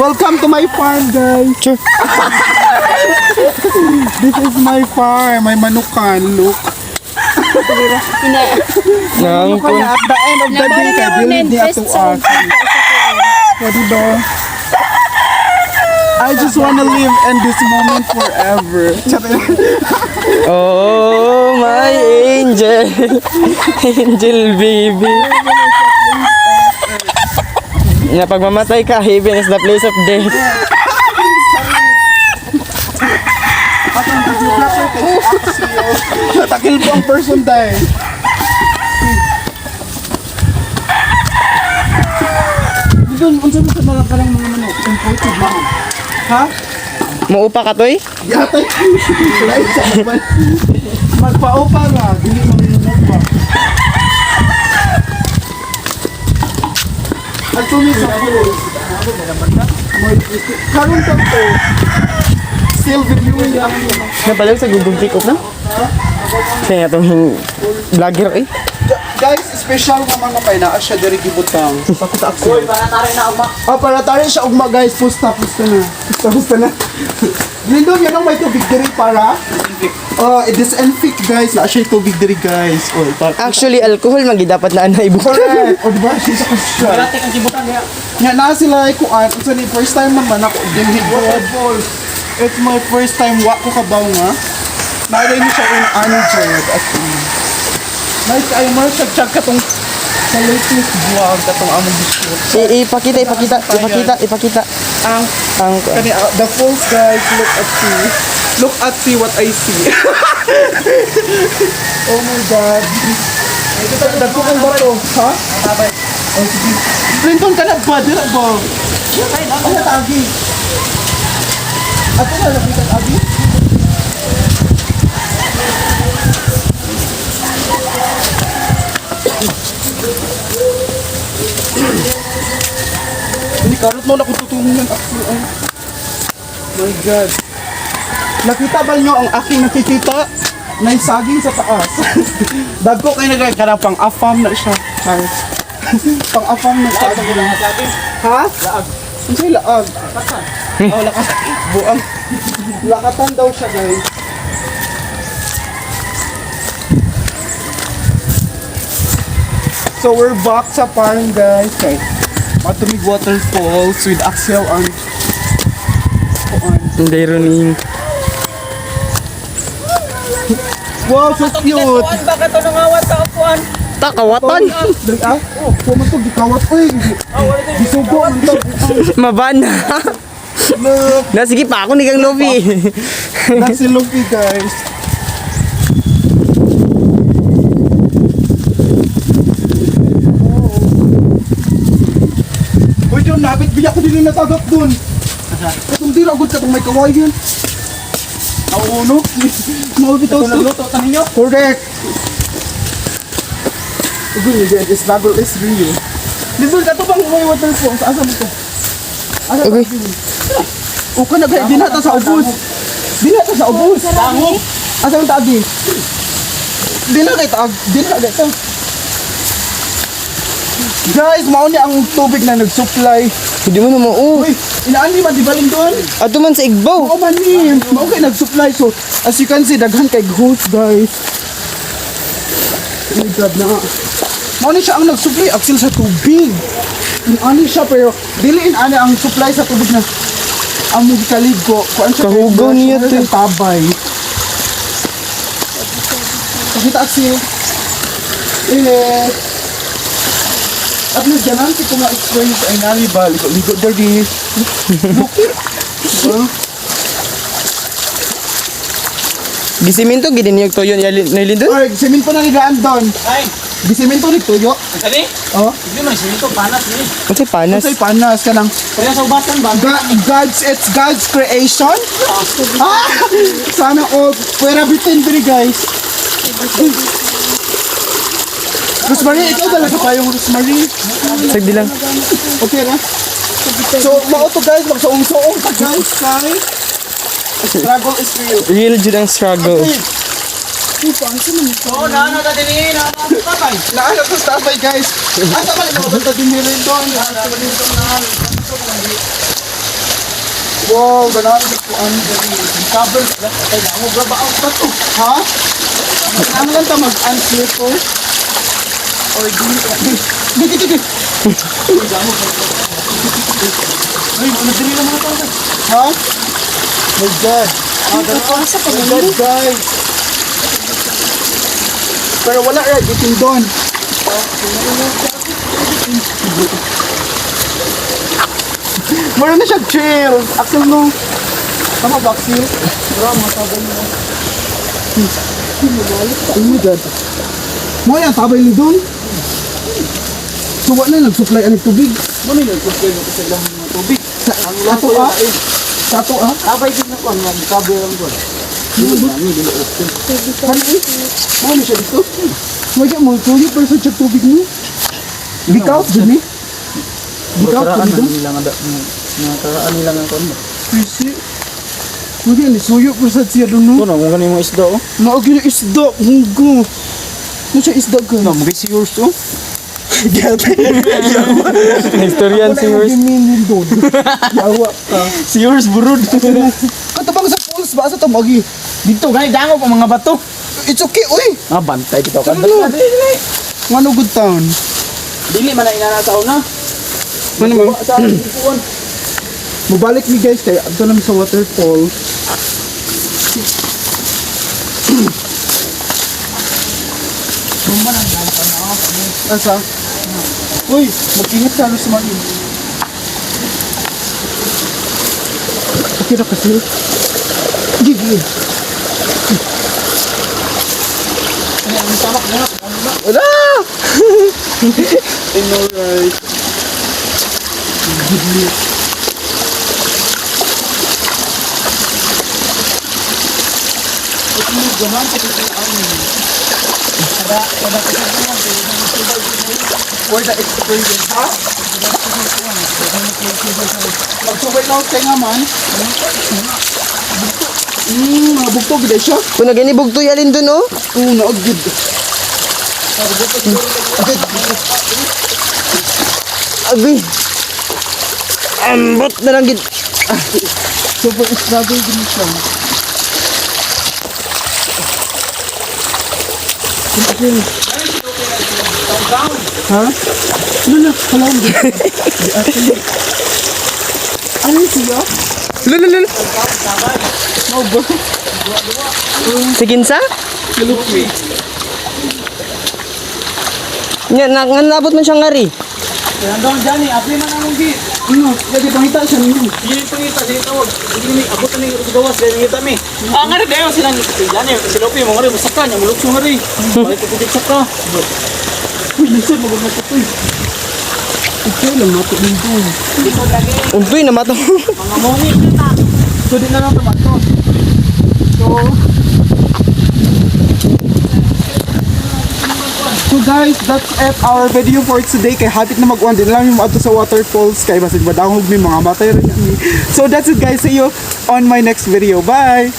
Welcome to my farm, guys. Sure. This is my farm. May manukan. Look. Nang Manukan na at the end of the day. Kaya bilid niya to us. Pwede ba? I just wanna live in this moment forever. oh, my angel. Angel baby. Na pag mamatay ka, heaven is the place of death. Natakil po ang person dahil. Dito, unsa mo sa mga parang mga manok? Imported lang. Ha? Muupa ka, Toy? Yatay. Magpaupa nga. Dili mo minumugpa. At tuloy sa pool. Karong ka po. Still reviewing lang yun. Napalaw sa Google Pick up na? Kaya itong vlogger eh. Guys, special naman na kayo na siya dari gibutang. Pakita ako. Uy, para tayo na uma. Para tayo siya ugma guys. Pusta na. Lindon, yan ang may tubig diri para disinfect guys. Na siya tubig diri guys. Actually, alcohol magi dapat na anay buka. Correct. O diba? Siya sa kusya. Wala tayong kibutan niya. Nga na sila ay kuan. Kasi ni first time naman ako dinhid balls. It's my first time wa ko kabaw nga. Nalay ni siya in unjed as in. Nice ay mo chag katong sa latest vlog katong among biscuit. Ipakita. Ang Ang kani the fools guys, look at see what I see. Oh my god. Dagko kang bato, ha? Oh, sige. Clinton ka na ba? Dira ba? Ay, natagi. Ato na lapitan, Abi? Hindi, karot mo na kung tutungin yan. My God. Nakita ba nyo ang aking nakikita? May saging sa taas. Dagko kayo na karang pang-afam na siya. Pang-afam na siya. Ha? Laag. Ano siya laag? Lakatan. Oh, lakatan. Buang. Lakatan daw siya guys. So we're back sa farm guys. Okay. Matumig waterfalls with Axel and hindi running. wow, so cute. Baka ito nangawat sa upuan. Takawatan. Oh, puman to gikawat oy. Gisugo man to. Mabana. Look, Nasige pa ako ni Kang Lovi. that's si Luffy guys. Uy, John, nabit biyak ko din natagap dun. Itong dira agad ka itong may kawayan. Nauuno. Mawabit ako. Luto tayo ninyo. Correct. Uy, this struggle is real. Lizard, ato bang may waterfalls? Asa mo to? Asa Okay. o ka na gaya, dinata sa ubos. Dinata sa ubos. Tango. Asa mo taagi? Dinata taag. Dinata ito. Guys, mauni ang tubig na nag-supply. Hindi mo na mao. Uy, inaan di ba di baling doon? Ato man sa Igbo. Oo man ni. Okay, nag-supply. So, as you can see, daghan kay host guys. Oh my God na. Mauni siya ang nag-supply. Axel sa tubig. Inani siya pero dili inani ang supply sa tubig na ang mugikaligo. Kuan siya Kahugaw niya to. Tabay. Pakita Axel. At least ganan si kuma experience ay naliba. Ligo dari. Gisiminto gid niyog toyo ni Lindon. Or, simin po naligaan doon. Ay, Gisimin po ni Tuyo. sabi? Oh. Hindi man sinito panas ni. Unsay panas? Kasi panas ka ng Kaya sa ubasan ba? it's God's creation. Ah! Sana all pwera bitin diri guys. Rosemary, ikaw talaga pa yung Rosemary. Sagdi lang. Okay na? So, mauto guys, magsuong-suong ka guys, kay struggle is real. Real jud ang struggle. Oo, na dati ni na tatay. Naala ko sa tabay guys. Asa ka lang, mabanta din nila doon. Wow, ganahan ko ang cover. Ay, mo ba ang bato? Ha? Ano lang ta mag-answer ko? Or di? Ay, ano din yung mga tao? Ha? My God. My God, guys. Pero wala right, itin doon. Mura na siya chill. Axel no. Tama ba, Axel? Bro, mga tabay mo. Oh my God. Mo yan, tabay ni doon. So, wala nag-supply ang tubig. Ano yung nag-supply mo kasi lang ng tubig? Ang lang Ato ko ah. yan. Sa ato ah. Tabay din ako. Mag-cover lang ko. Hindi dilo open. Ano siya dito? Wala mo, tuyo pero sa siya tubig mo. Bikaw, Jimmy. Bikaw, Karaan tuloy doon. nila nga karaan nila nga kon. Kasi, wala ni suyo pero sa siya doon no. Kuno mo ganin mo isda oh. Naog yung isda, hunggo. Ano siya isda ka? No, mo si yours oh. Historian si yours. Giminin doon. Yawa ka. Si yours, burod. Katabang sa pools ba? Sa tamagi? Dito gani dango pa mga bato. It's okay, oy. Ah, bantay kita Ano? Ngano good town? Dili man na inanataon na. Ano mo? Sa ipuan. Mabalik ni guys kaya ito naman sa waterfall. Asa? Uy, mag-ingat ka sa mali. Okay na kasi. Gigi. Wala! I know, right? Where's the experience, ha? Mag-subay na ako nga man. Mga bugtog gid siya. Kung naginibog to yalin dun, oh. Oo, naagid. Abi. Ambot na lang gid. Super struggle din siya. Ha? Lula, halam. Ano siya? Lululul. Mau ba? Sigin sa? Kalupi. Nga, nabot man siyang ngari. Nandang dyan eh, apli man anong git. Ano? Lagi pangita siya ninyo. Hindi pangita, sige tawag. Hindi ni abot na yung gawas, kaya nangita mi. Ah, nga rin kayo silang dyan eh. Si Lopi, mga rin, masaka niya, mulok siya nga rin. Balik ko kutip saka. Uy, nasaan maganda ko ito? Okay lang, nato nito. Hindi ko lagi. Umpoy na mato. Mga mongi na. So, di na lang tomato. So guys, that's it our video for today. Kay hapit na mag-uwan din lang yung ato sa waterfalls. Kay basig badahog may mga matay rin. So that's it guys. See you on my next video. Bye!